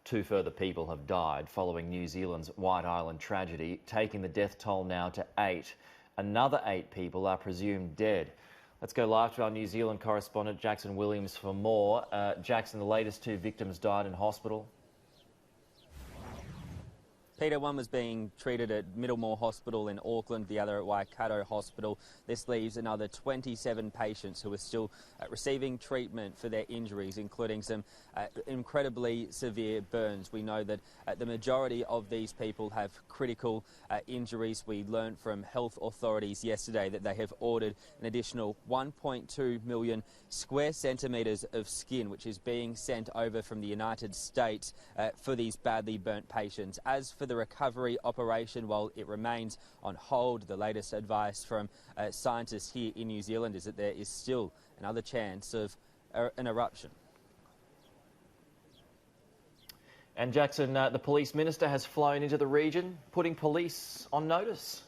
2 further people have died following New Zealand's White Island tragedy, taking the death toll now to 8. Another 8 people are presumed dead. Let's go live to our New Zealand correspondent, Jackson Williams, for more. Jackson, the latest 2 victims died in hospital. Peter, one was being treated at Middlemore Hospital in Auckland, the other at Waikato Hospital. This leaves another 27 patients who are still receiving treatment for their injuries, including some incredibly severe burns. We know that the majority of these people have critical injuries. We learned from health authorities yesterday that they have ordered an additional 1.2 million square centimetres of skin, which is being sent over from the United States for these badly burnt patients. As for the recovery operation, while it remains on hold, the latest advice from scientists here in New Zealand is that there is still another chance of an eruption. And Jackson, the police minister has flown into the region, putting police on notice.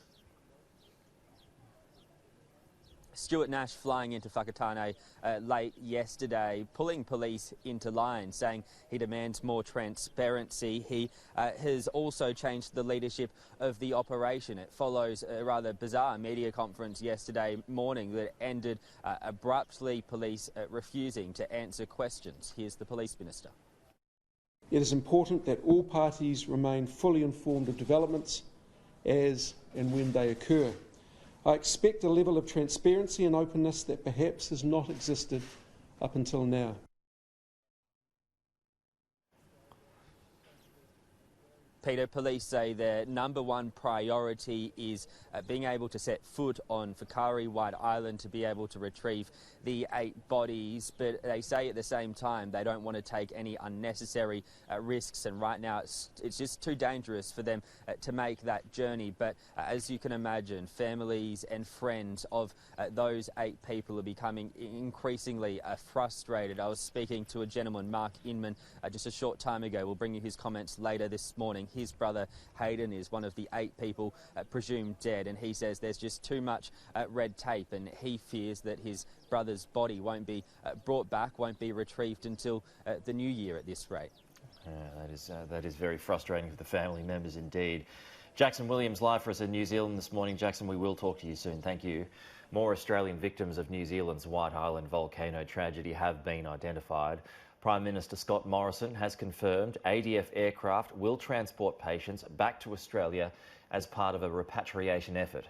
Stuart Nash flying into Whakatane late yesterday, pulling police into line, saying he demands more transparency. He has also changed the leadership of the operation. It follows a rather bizarre media conference yesterday morning that ended abruptly, police refusing to answer questions. Here's the police minister. It is important that all parties remain fully informed of developments as and when they occur. I expect a level of transparency and openness that perhaps has not existed up until now. Peter, police say their number one priority is being able to set foot on Whakaari, White Island, to be able to retrieve the 8 bodies, but they say at the same time they don't want to take any unnecessary risks, and right now it's just too dangerous for them to make that journey. But as you can imagine, families and friends of those 8 people are becoming increasingly frustrated. I was speaking to a gentleman, Mark Inman, just a short time ago. We'll bring you his comments later this morning. His brother Hayden is one of the 8 people presumed dead, and he says there's just too much red tape, and he fears that his brother's body won't be brought back, won't be retrieved until the new year at this rate. That is very frustrating for the family members indeed. Jackson Williams live for us in New Zealand this morning. Jackson, we will talk to you soon. Thank you. More Australian victims of New Zealand's White Island volcano tragedy have been identified. Prime Minister Scott Morrison has confirmed ADF aircraft will transport patients back to Australia as part of a repatriation effort.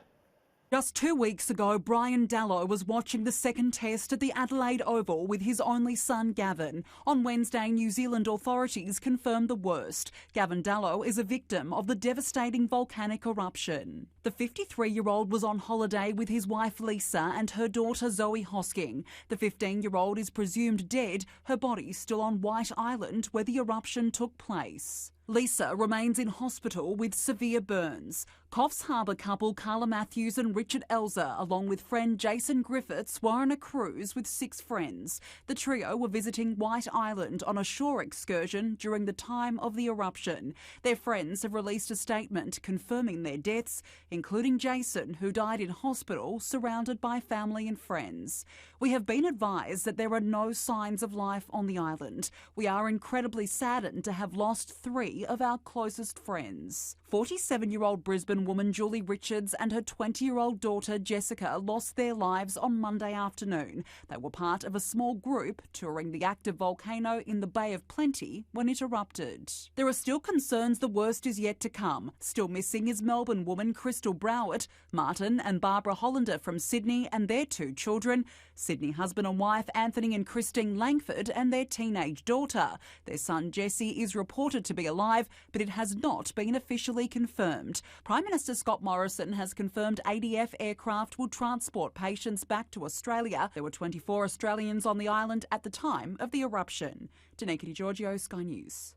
Just 2 weeks ago, Brian Dallow was watching the second test at the Adelaide Oval with his only son, Gavin. On Wednesday, New Zealand authorities confirmed the worst. Gavin Dallow is a victim of the devastating volcanic eruption. The 53-year-old was on holiday with his wife, Lisa, and her daughter, Zoe Hosking. The 15-year-old is presumed dead, her body still on White Island, where the eruption took place. Lisa remains in hospital with severe burns. Coffs Harbour couple Carla Matthews and Richard Elzer, along with friend Jason Griffiths, were on a cruise with 6 friends. The trio were visiting White Island on a shore excursion during the time of the eruption. Their friends have released a statement confirming their deaths, including Jason, who died in hospital surrounded by family and friends. We have been advised that there are no signs of life on the island. We are incredibly saddened to have lost 3 of our closest friends. 47-year-old Brisbane woman Julie Richards and her 20-year-old daughter Jessica lost their lives on Monday afternoon. They were part of a small group touring the active volcano in the Bay of Plenty when it erupted. There are still concerns the worst is yet to come. Still missing is Melbourne woman Crystal Browett, Martin and Barbara Hollander from Sydney and their 2 children, Sydney husband and wife Anthony and Christine Langford and their teenage daughter. Their son Jesse is reported to be alive, but it has not been officially confirmed. Prime Minister Scott Morrison has confirmed ADF aircraft will transport patients back to Australia. There were 24 Australians on the island at the time of the eruption. Danica Di Giorgio, Sky News.